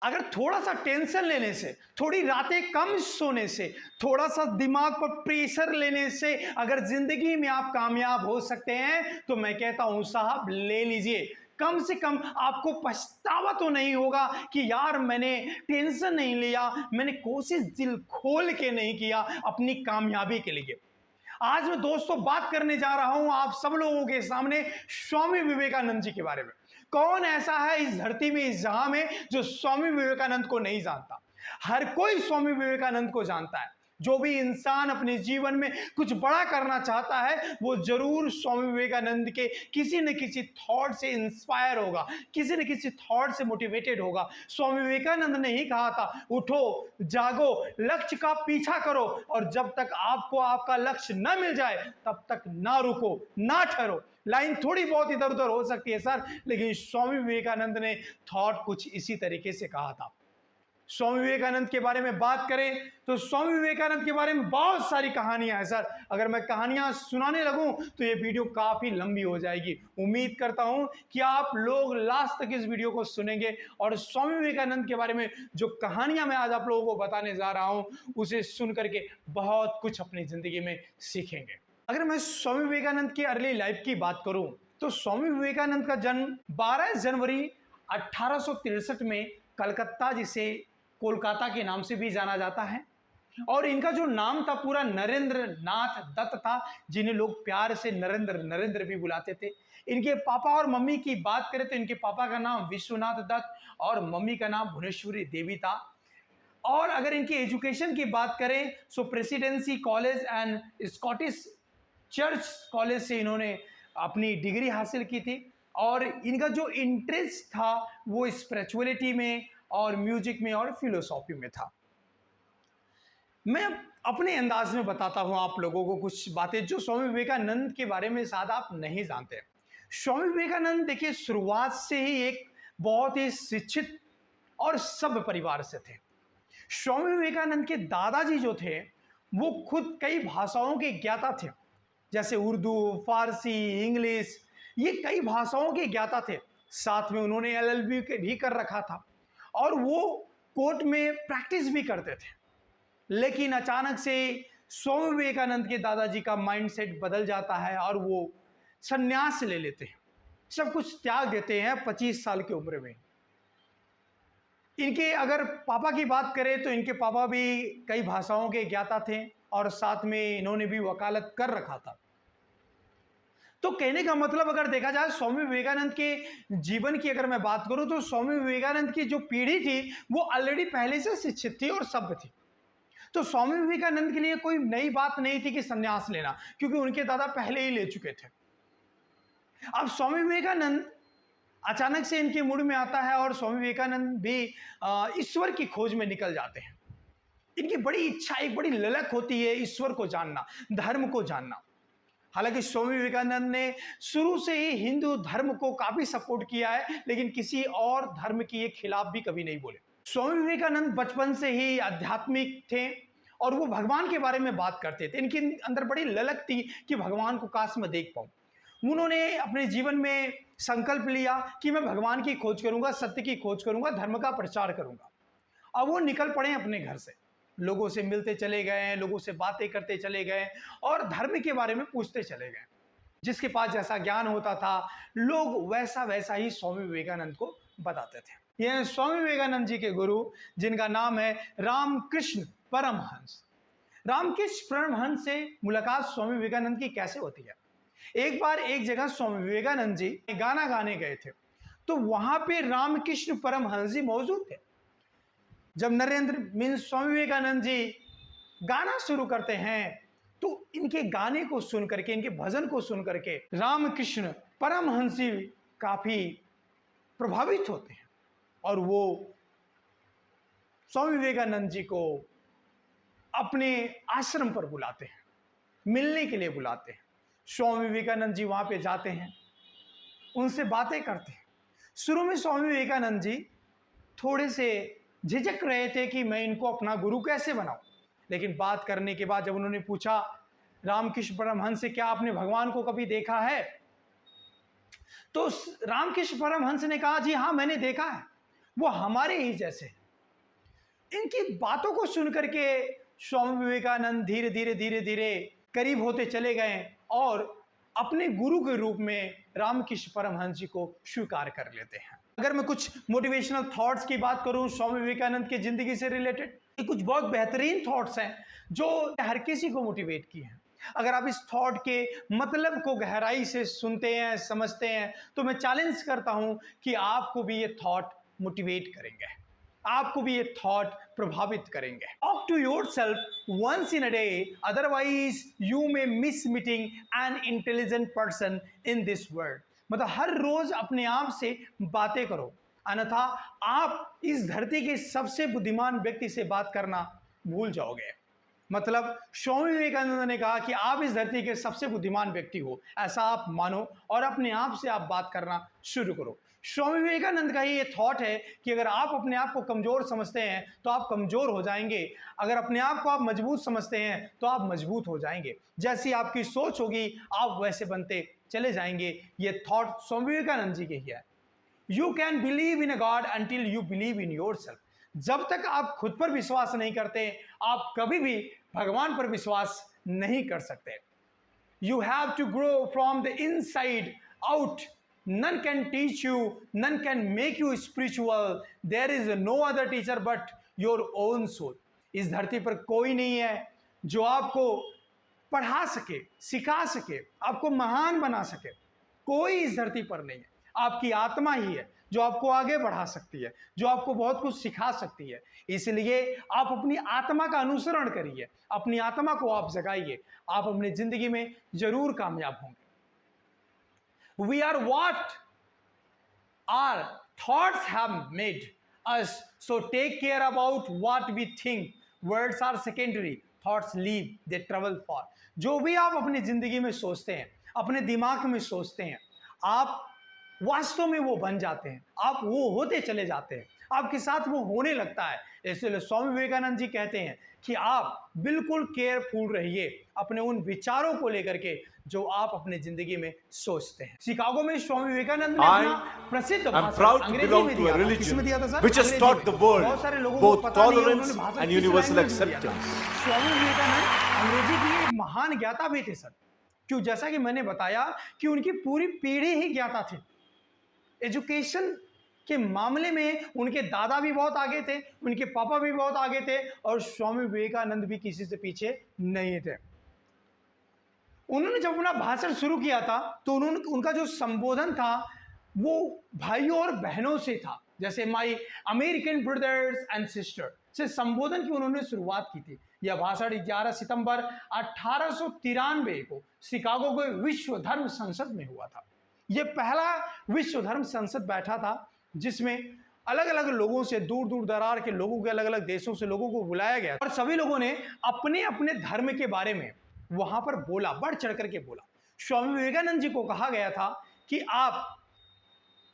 अगर थोड़ा सा टेंशन लेने से, थोड़ी रातें कम सोने से, थोड़ा सा दिमाग पर प्रेशर लेने से अगर जिंदगी में आप कामयाब हो सकते हैं तो मैं कहता हूं साहब ले लीजिए। कम से कम आपको पछतावा तो नहीं होगा कि यार मैंने टेंशन नहीं लिया, मैंने कोशिश दिल खोल के नहीं किया अपनी कामयाबी के लिए। आज मैं दोस्तों बात करने जा रहा हूं आप सब लोगों के सामने स्वामी विवेकानंद जी के बारे में। कौन ऐसा है इस धरती में, इस जहां में, जो स्वामी विवेकानंद को नहीं जानता? हर कोई स्वामी विवेकानंद को जानता है। जो भी इंसान अपने जीवन में कुछ बड़ा करना चाहता है वो जरूर स्वामी विवेकानंद के किसी न किसी थॉट से इंस्पायर होगा, किसी न किसी थॉट से मोटिवेटेड होगा। स्वामी विवेकानंद ने ही कहा था, उठो, जागो, लक्ष्य का पीछा करो और जब तक आपको आपका लक्ष्य न मिल जाए तब तक ना रुको, ना ठहरो। लाइन थोड़ी बहुत इधर उधर हो सकती है सर, लेकिन स्वामी विवेकानंद ने थॉट कुछ इसी तरीके से कहा था। स्वामी विवेकानंद के बारे में बात करें तो स्वामी विवेकानंद के बारे में बहुत सारी कहानियां हैं सर। अगर मैं कहानियां सुनाने लगूं तो ये वीडियो काफी लंबी हो जाएगी। उम्मीद करता हूं कि आप लोग लास्ट तक इस वीडियो को सुनेंगे और स्वामी विवेकानंद के बारे में जो कहानियां मैं आज आप लोगों को बताने जा रहा हूं उसे सुन करके बहुत कुछ अपनी जिंदगी में सीखेंगे। अगर मैं स्वामी विवेकानंद की अर्ली लाइफ की बात करूं तो स्वामी विवेकानंद का जन्म 12 जनवरी 1863 में कलकत्ता, जिसे कोलकाता के नाम से भी जाना जाता है, और इनका जो नाम था पूरा नरेंद्र नाथ दत्त था, जिन्हें लोग प्यार से नरेंद्र नरेंद्र भी बुलाते थे। इनके पापा और मम्मी की बात करें तो इनके पापा का नाम विश्वनाथ दत्त और मम्मी का नाम भुवनेश्वरी देवी था। और अगर इनकी एजुकेशन की बात करें तो presidency college and Scottish church college से इन्होंने अपनी डिग्री हासिल की थी। और इनका जो इंटरेस्ट था वो स्पिरिचुअलिटी में और म्यूजिक में और फिलोसॉफी में था। मैं अपने अंदाज में बताता हूं आप लोगों को कुछ बातें जो स्वामी विवेकानंद के बारे में शायद आप नहीं जानते। स्वामी विवेकानंद देखिए शुरुआत से ही एक बहुत ही शिक्षित और सभ्य परिवार से थे। स्वामी विवेकानंद के दादाजी जो थे वो खुद कई भाषाओं के ज्ञाता थे, जैसे उर्दू, फारसी, इंग्लिश, ये कई भाषाओं के ज्ञाता थे। साथ में उन्होंने एलएलबी भी कर रखा था और वो कोर्ट में प्रैक्टिस भी करते थे। लेकिन अचानक से स्वामी विवेकानंद के दादाजी का माइंडसेट बदल जाता है और वो संन्यास ले लेते हैं, सब कुछ त्याग देते हैं 25 साल की उम्र में। इनके अगर पापा की बात करें तो इनके पापा भी कई भाषाओं के ज्ञाता थे और साथ में इन्होंने भी वकालत कर रखा था। तो कहने का मतलब अगर देखा जाए स्वामी विवेकानंद के जीवन की अगर मैं बात करूं तो स्वामी विवेकानंद की जो पीढ़ी थी वो ऑलरेडी पहले से शिक्षित थी और सभ्य थी। तो स्वामी विवेकानंद के लिए कोई नई बात नहीं थी कि संन्यास लेना, क्योंकि उनके दादा पहले ही ले चुके थे। अब स्वामी विवेकानंद अचानक से इनके मूड में आता है और स्वामी विवेकानंद भी ईश्वर की खोज में निकल जाते हैं। इनकी बड़ी इच्छा, एक बड़ी ललक होती है ईश्वर को जानना, धर्म को जानना। हालांकि स्वामी विवेकानंद ने शुरू से ही हिंदू धर्म को काफी सपोर्ट किया है, लेकिन किसी और धर्म के खिलाफ भी कभी नहीं बोले। स्वामी विवेकानंद बचपन से ही आध्यात्मिक थे और वो भगवान के बारे में बात करते थे। इनके अंदर बड़ी ललक थी कि भगवान को काश मैं देख पाऊं। उन्होंने अपने जीवन में संकल्प लिया कि मैं भगवान की खोज करूंगा, सत्य की खोज करूंगा, धर्म का प्रचार करूंगा। अब वो निकल पड़े अपने घर से, लोगों से मिलते चले गए, लोगों से बातें करते चले गए और धर्म के बारे में पूछते चले गए। जिसके पास जैसा ज्ञान होता था लोग वैसा वैसा ही स्वामी विवेकानंद को बताते थे। यह स्वामी विवेकानंद जी के गुरु, जिनका नाम है रामकृष्ण परमहंस। रामकृष्ण परमहंस से मुलाकात स्वामी विवेकानंद की कैसे होती है? एक बार एक जगह स्वामी विवेकानंद जी गाना गाने गए थे, तो वहां पे रामकृष्ण परमहंस जी मौजूद थे। जब नरेंद्र मीन्स स्वामी विवेकानंद जी गाना शुरू करते हैं तो इनके गाने को सुन करके, इनके भजन को सुन करके रामकृष्ण परमहंस जी काफी प्रभावित होते हैं और वो स्वामी विवेकानंद जी को अपने आश्रम पर बुलाते हैं, मिलने के लिए बुलाते हैं। स्वामी विवेकानंद जी वहां पे जाते हैं, उनसे बातें करते हैं। शुरू में स्वामी विवेकानंद जी थोड़े से झिझक रहे थे कि मैं इनको अपना गुरु कैसे बनाऊं, लेकिन बात करने के बाद जब उन्होंने पूछा रामकृष्ण परमहंस से, क्या आपने भगवान को कभी देखा है? तो रामकृष्ण परमहंस ने कहा, जी हाँ मैंने देखा है, वो हमारे ही जैसे हैं। इनकी बातों को सुन करके स्वामी विवेकानंद धीरे धीरे धीरे धीरे करीब होते चले गए और अपने गुरु के रूप में रामकृष्ण परमहंस जी को स्वीकार कर लेते हैं। अगर मैं कुछ मोटिवेशनल थॉट्स की बात करूं स्वामी विवेकानंद की जिंदगी से रिलेटेड, ये कुछ बहुत बेहतरीन थॉट्स हैं जो हर किसी को मोटिवेट किए हैं। अगर आप इस थॉट के मतलब को गहराई से सुनते हैं, समझते हैं, तो मैं चैलेंज करता हूं कि आपको भी ये थॉट मोटिवेट करेंगे, आपको भी ये थॉट प्रभावित करेंगे। Talk to yourself once in a day, otherwise you may miss meeting an intelligent person in this world. मतलब हर रोज अपने आप से बातें करो, अन्यथा आप इस धरती के सबसे बुद्धिमान व्यक्ति से बात करना भूल जाओगे। मतलब स्वामी विवेकानंद ने कहा कि आप इस धरती के सबसे बुद्धिमान व्यक्ति हो, ऐसा आप मानो और अपने आप से आप बात करना शुरू करो। स्वामी विवेकानंद का ये थॉट है कि अगर आप अपने आप को कमजोर समझते हैं तो आप कमजोर हो जाएंगे, अगर अपने आप को आप मजबूत समझते हैं तो आप मजबूत हो जाएंगे। जैसी आपकी सोच होगी आप वैसे बनते चले जाएंगे। ये थॉट स्वामी विवेकानंद जी के ही है। You can believe in a God until you believe in yourself. जब तक आप खुद पर विश्वास नहीं करते आप कभी भी भगवान पर विश्वास नहीं कर सकते। You have to grow from the inside out. None can teach you, none can make you spiritual. There is no other teacher but your own soul. इस धरती पर कोई नहीं है जो आपको पढ़ा सके, सिखा सके, आपको महान बना सके। कोई इस धरती पर नहीं है। आपकी आत्मा ही है जो आपको आगे बढ़ा सकती है, जो आपको बहुत कुछ सिखा सकती है। इसलिए आप अपनी आत्मा का अनुसरण करिए, अपनी आत्मा को आप जगाइए, आप अपनी जिंदगी में जरूर कामयाब होंगे। We are what our thoughts have made us, so take care about what we think. Words are secondary, thoughts live, they travel far. जो भी आप अपनी जिंदगी में सोचते हैं, अपने दिमाग में सोचते हैं, आप वास्तव में वो बन जाते हैं, आप वो होते चले जाते हैं, आपके साथ वो होने लगता है। इसलिए स्वामी विवेकानंद जी कहते हैं कि आप बिल्कुल केयरफुल रहिए अपने उन विचारों को लेकर के जो आप अपने जिंदगी में सोचते हैं। शिकागो में स्वामी विवेकानंद ने अपना प्रसिद्ध भाषण अंग्रेजी में दिया था। किसमें दिया था sir? which has taught the world बहुत सारे लोगों को both पता नहीं है tolerance उन्होंने भाषण and किस universal लैंग्वेज में दिया था। acceptance. स्वामी विवेकानंद अंग्रेजी के एक महान ज्ञाता भी थे सर। क्यों? जैसा कि मैंने बताया कि उनकी पूरी पीढ़ी ही ज्ञाता थी। एजुकेशन के मामले में उनके दादा भी बहुत आगे थे, उनके पापा भी बहुत आगे थे और स्वामी विवेकानंद भी किसी से पीछे नहीं थे। उन्होंने जब अपना भाषण शुरू किया था तो उनका जो संबोधन था वो भाइयों और बहनों से था, जैसे my American brothers and sister से संबोधन की उन्होंने शुरुआत की थी। यह भाषण 11 सितंबर 1893 को शिकागो के विश्व धर्म संसद में हुआ था। यह पहला विश्व धर्म संसद बैठा था जिसमें अलग अलग लोगों से, दूर दूर दरार के लोगों के, अलग अलग देशों से लोगों को बुलाया गया और सभी लोगों ने अपने अपने धर्म के बारे में वहां पर बोला, बढ़ चढ़ करके बोला। स्वामी विवेकानंद जी को कहा गया था कि आप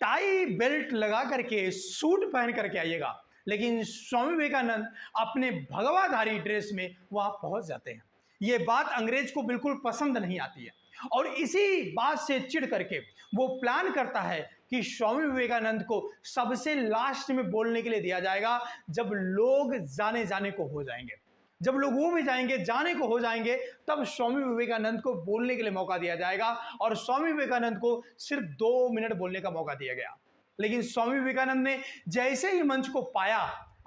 टाई बेल्ट लगा करके, सूट पहन करके आइएगा, लेकिन स्वामी विवेकानंद अपने भगवाधारी ड्रेस में वहां पहुंच जाते हैं। ये बात अंग्रेज को बिल्कुल पसंद नहीं आती है और इसी बात से चिढ़ करके वो प्लान करता है कि स्वामी विवेकानंद को सबसे लास्ट में बोलने के लिए दिया जाएगा जब लोग जाने को हो जाएंगे। जब लोग वो भी जाएंगे, जाने को हो जाएंगे, तब स्वामी विवेकानंद को बोलने के लिए मौका दिया जाएगा और स्वामी विवेकानंद को सिर्फ 2 मिनट बोलने का मौका दिया गया। लेकिन स्वामी विवेकानंद ने जैसे ही मंच को पाया,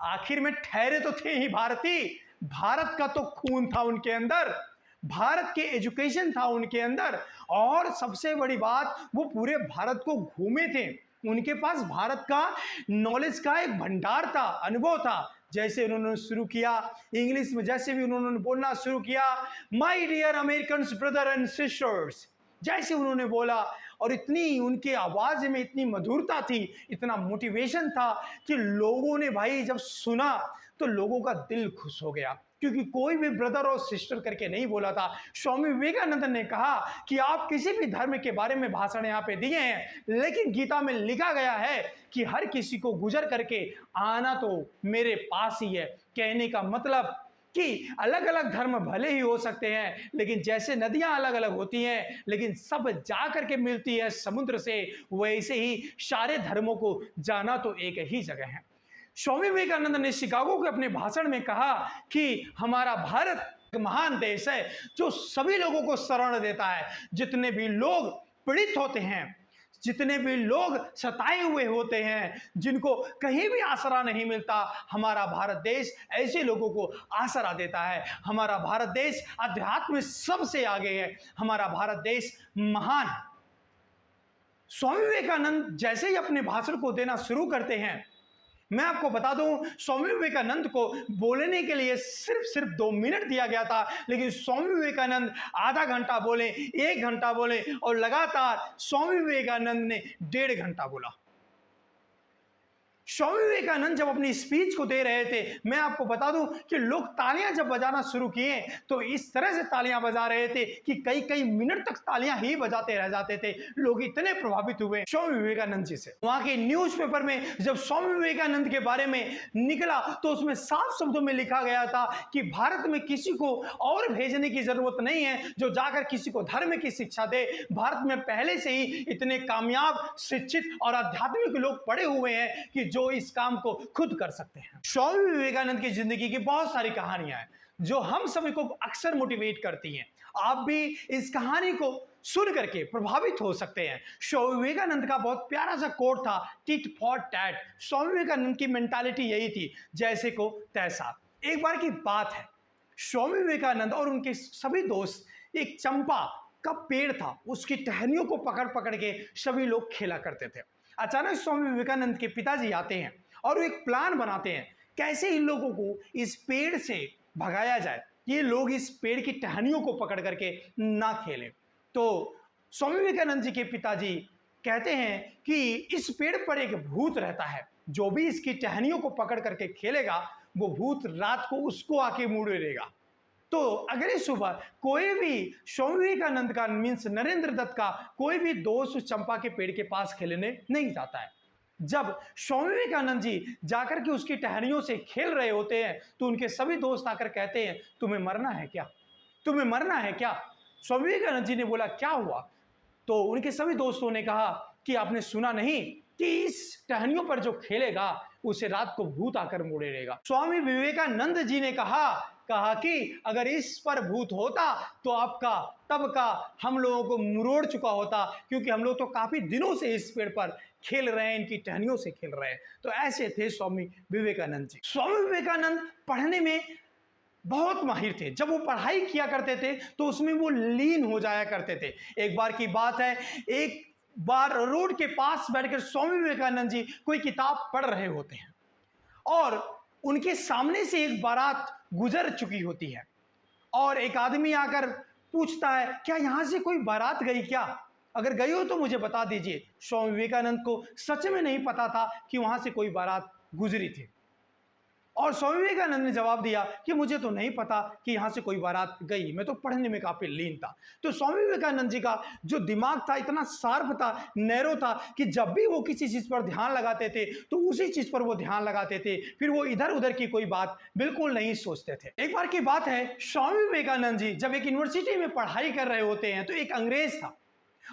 आखिर में ठहरे तो थे ही भारतीय, भारत का तो खून था उनके अंदर, भारत के एजुकेशन था उनके अंदर और सबसे बड़ी बात वो पूरे भारत को घूमे थे। उनके पास भारत का नॉलेज का एक भंडार था, अनुभव था। जैसे उन्होंने शुरू किया इंग्लिश में, जैसे भी उन्होंने बोलना शुरू किया, my dear American brother and sisters, जैसे उन्होंने बोला और इतनी उनके आवाज में इतनी मधुरता थी, इतना मोटिवेशन था कि लोगों ने भाई जब सुना तो लोगों का दिल खुश हो गया, क्योंकि कोई भी ब्रदर और सिस्टर करके नहीं बोला था। स्वामी विवेकानंद ने कहा कि आप किसी भी धर्म के बारे में भाषण यहाँ पे दिए हैं, लेकिन गीता में लिखा गया है कि हर किसी को गुजर करके आना तो मेरे पास ही है। कहने का मतलब कि अलग अलग धर्म भले ही हो सकते हैं, लेकिन जैसे नदियां अलग अलग होती हैं लेकिन सब जा करके मिलती है समुद्र से, वैसे ही सारे धर्मों को जाना तो एक ही जगह है। स्वामी विवेकानंद ने शिकागो के अपने भाषण में कहा कि हमारा भारत एक महान देश है जो सभी लोगों को शरण देता है। जितने भी लोग पीड़ित होते हैं, जितने भी लोग सताए हुए होते हैं, जिनको कहीं भी आसरा नहीं मिलता, हमारा भारत देश ऐसे लोगों को आसरा देता है। हमारा भारत देश अध्यात्म में सबसे आगे है। हमारा भारत देश महान है। स्वामी विवेकानंद जैसे ही अपने भाषण को देना शुरू करते हैं, मैं आपको बता दूं, स्वामी विवेकानंद को बोलने के लिए सिर्फ 2 मिनट दिया गया था, लेकिन स्वामी विवेकानंद आधा घंटा बोले, 1 घंटा बोले और लगातार स्वामी विवेकानंद ने 1.5 घंटा बोला। स्वामी विवेकानंद जब अपनी स्पीच को दे रहे थे, मैं आपको बता दूं कि लोग तालियां जब बजाना शुरू किए तो इस तरह से तालियां बजा रहे थे कि कई मिनट तक तालियां ही बजाते रह जाते थे। लोग इतने प्रभावित हुए स्वामी विवेकानंद जी से। वहां के न्यूज़पेपर में जब स्वामी विवेकानंद के बारे में निकला तो उसमें साफ शब्दों में लिखा गया था कि भारत में किसी को और भेजने की जरूरत नहीं है जो जाकर किसी को धर्म की शिक्षा दे। भारत में पहले से ही इतने कामयाब, शिक्षित और आध्यात्मिक लोग पड़े हुए हैं कि जो इस काम को खुद कर सकते हैं। स्वामी विवेकानंद की जिंदगी की बहुत सारी कहानियां हैं जो हम सभी को अक्सर मोटिवेट करती हैं। आप भी इस कहानी को सुन करके प्रभावित हो सकते हैं। स्वामी विवेकानंद का बहुत प्यारा सा कोट था, tit for tat. Swami Vivekananda की मेंटालिटी यही थी, जैसे को तैसा। एक बार की बात है, स्वामी विवेकानंद और उनके सभी दोस्त एक चंपा का पेड़ था, उसकी टहनियों को पकड़ पकड़ के सभी लोग खेला करते थे। अचानक स्वामी विवेकानंद के पिताजी आते हैं और वो एक प्लान बनाते हैं कैसे इन लोगों को इस पेड़ से भगाया जाए, ये लोग इस पेड़ की टहनियों को पकड़ करके ना खेलें। तो स्वामी विवेकानंद जी के पिताजी कहते हैं कि इस पेड़ पर एक भूत रहता है, जो भी इसकी टहनियों को पकड़ करके खेलेगा वो भूत रात को उसको आके मुड़ेगा। तो अगले सुबह कोई भी स्वामी विवेकानंद का मीन्स नरेंद्र दत्त का कोई भी दोस्त चंपा के पेड़ के पास खेलने नहीं जाता है। जब स्वामी विवेकानंद जी जाकर के उसकी टहनियों से खेल रहे होते हैं तो उनके सभी दोस्त आकर कहते हैं, तुम्हें मरना है क्या, तुम्हें मरना है क्या? स्वामी विवेकानंद जी ने बोला, क्या हुआ? तो उनके सभी दोस्तों ने कहा कि आपने सुना नहीं कि इस टहनियों पर जो खेलेगा उसे रात को भूत आकर मोड़ेगा। स्वामी विवेकानंद जी ने कहा कि अगर इस पर भूत होता तो आपका तब का हम लोगों को मुरोड़ चुका होता, क्योंकि हम लोग तो काफी दिनों से इस पेड़ पर खेल रहे हैं, इनकी टहनियों से खेल रहे हैं। तो ऐसे थे स्वामी विवेकानंद जी। स्वामी विवेकानंद पढ़ने में बहुत माहिर थे। जब वो पढ़ाई किया करते थे तो उसमें वो लीन हो जाया करते थे। एक बार की बात है, एक बार रोड के पास बैठकर स्वामी विवेकानंद जी कोई किताब पढ़ रहे होते हैं और उनके सामने से एक बारात गुजर चुकी होती है और एक आदमी आकर पूछता है, क्या यहां से कोई बारात गई क्या? अगर गई हो तो मुझे बता दीजिए। स्वामी विवेकानंद को सच में नहीं पता था कि वहां से कोई बारात गुजरी थी और स्वामी विवेकानंद ने जवाब दिया कि मुझे तो नहीं पता कि यहाँ से कोई बारात गई, मैं तो पढ़ने में काफ़ी लीन था। तो स्वामी विवेकानंद जी का जो दिमाग था इतना शार्प था, नैरो था कि जब भी वो किसी चीज़ पर ध्यान लगाते थे तो उसी चीज़ पर वो ध्यान लगाते थे, फिर वो इधर उधर की कोई बात बिल्कुल नहीं सोचते थे। एक बार की बात है, स्वामी विवेकानंद जी जब एक यूनिवर्सिटी में पढ़ाई कर रहे होते हैं तो एक अंग्रेज था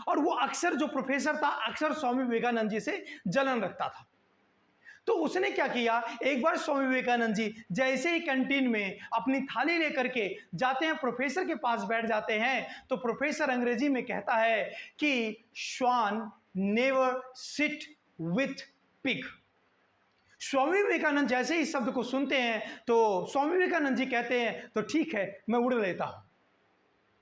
और वो अक्सर जो प्रोफेसर था अक्सर स्वामी विवेकानंद जी से जलन रखता था। तो उसने क्या किया, एक बार स्वामी विवेकानंद जी जैसे ही कैंटीन में अपनी थाली लेकर के जाते हैं, प्रोफेसर के पास बैठ जाते हैं, तो प्रोफेसर अंग्रेजी में कहता है कि श्वान never sit with pig. Swami Vivekananda जैसे ही शब्द को सुनते हैं तो स्वामी विवेकानंद जी कहते हैं, तो ठीक है मैं उड़ लेता हूं।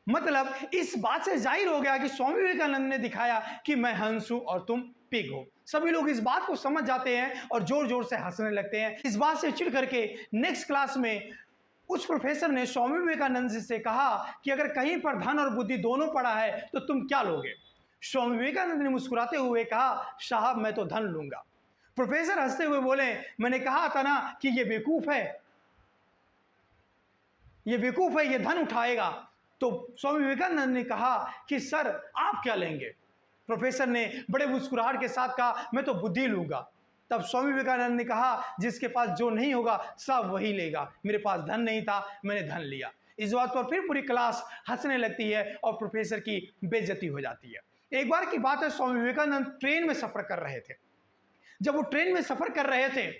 मतलब इस बात से जाहिर हो गया कि स्वामी विवेकानंद ने दिखाया कि मैं हंस हूं और तुम पिग हो। सभी लोग इस बात को समझ जाते हैं और जोर जोर से हंसने लगते हैं। इस बात से चिढ़ करके नेक्स्ट क्लास में उस प्रोफेसर ने स्वामी विवेकानंद जी से कहा कि अगर कहीं पर धन और बुद्धि दोनों पड़ा है तो तुम क्या लोगे? स्वामी विवेकानंद ने मुस्कुराते हुए कहा, साहब मैं तो धन लूंगा। प्रोफेसर हंसते हुए बोले, मैंने कहा था ना कि ये बेवकूफ है, ये बेवकूफ है, ये धन उठाएगा। तो स्वामी विवेकानंद ने कहा कि सर आप क्या लेंगे? प्रोफेसर ने बड़े मुस्कुराहट के साथ कहा, मैं तो बुद्धि लूंगा। तब स्वामी विवेकानंद ने कहा, जिसके पास जो नहीं होगा सब वही लेगा। मेरे पास धन नहीं था, मैंने धन लिया। इस बात पर फिर पूरी क्लास हंसने लगती है और प्रोफेसर की बेइज्जती हो जाती है। एक बार की बात है, स्वामी विवेकानंद ट्रेन में सफर कर रहे थे। जब वो ट्रेन में सफर कर रहे थे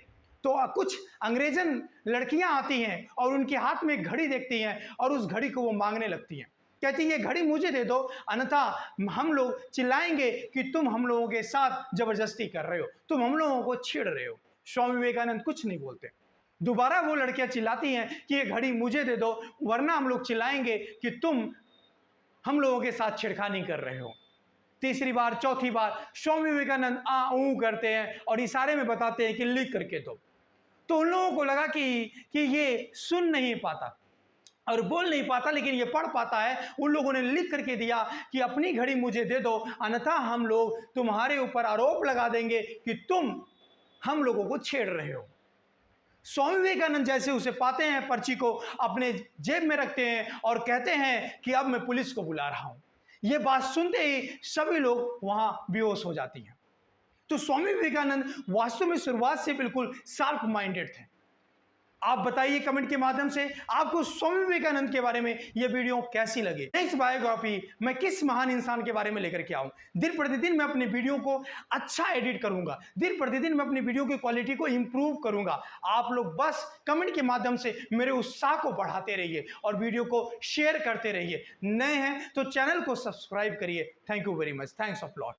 तो कुछ अंग्रेजन लड़कियां आती हैं और उनके हाथ में एक घड़ी देखती हैं और उस घड़ी को वो मांगने लगती हैं, कहती है ये घड़ी मुझे दे दो, अन्यथा हम लोग चिल्लाएंगे कि तुम हम लोगों के साथ जबरदस्ती कर रहे हो, तुम हम लोगों को छेड़ रहे हो। स्वामी विवेकानंद कुछ नहीं बोलते। दोबारा वो लड़कियां चिल्लाती हैं कि ये घड़ी मुझे दे दो, वरना हम लोग चिल्लाएंगे कि तुम हम लोगों के साथ छेड़खानी कर रहे हो। तीसरी बार, चौथी बार स्वामी विवेकानंद आ ऊ करते हैं और इशारे में बताते हैं कि लिख करके दो। तो उन लोगों को लगा कि ये सुन नहीं पाता और बोल नहीं पाता, लेकिन ये पढ़ पाता है। उन लोगों ने लिख करके दिया कि अपनी घड़ी मुझे दे दो, अन्यथा हम लोग तुम्हारे ऊपर आरोप लगा देंगे कि तुम हम लोगों को छेड़ रहे हो। स्वामी विवेकानंद जैसे उसे पाते हैं, पर्ची को अपने जेब में रखते हैं और कहते हैं कि अब मैं पुलिस को बुला रहा हूं। यह बात सुनते ही सभी लोग वहां बेहोश हो जाती हैं। तो स्वामी विवेकानंद वास्तव में शुरुआत से बिल्कुल शार्प माइंडेड थे। आप बताइए कमेंट के माध्यम से आपको स्वामी विवेकानंद के बारे में यह वीडियो कैसी लगी। नेक्स्ट बायोग्राफी मैं किस महान इंसान के बारे में लेकर के आऊं। दिन प्रतिदिन मैं अपने वीडियो को अच्छा एडिट करूंगा, दिन प्रतिदिन मैं अपनी वीडियो की क्वालिटी को इंप्रूव करूंगा। आप लोग बस कमेंट के माध्यम से मेरे उत्साह को बढ़ाते रहिए और वीडियो को शेयर करते रहिए। नए हैं तो चैनल को सब्सक्राइब करिए। Thank you very much. Thanks a lot.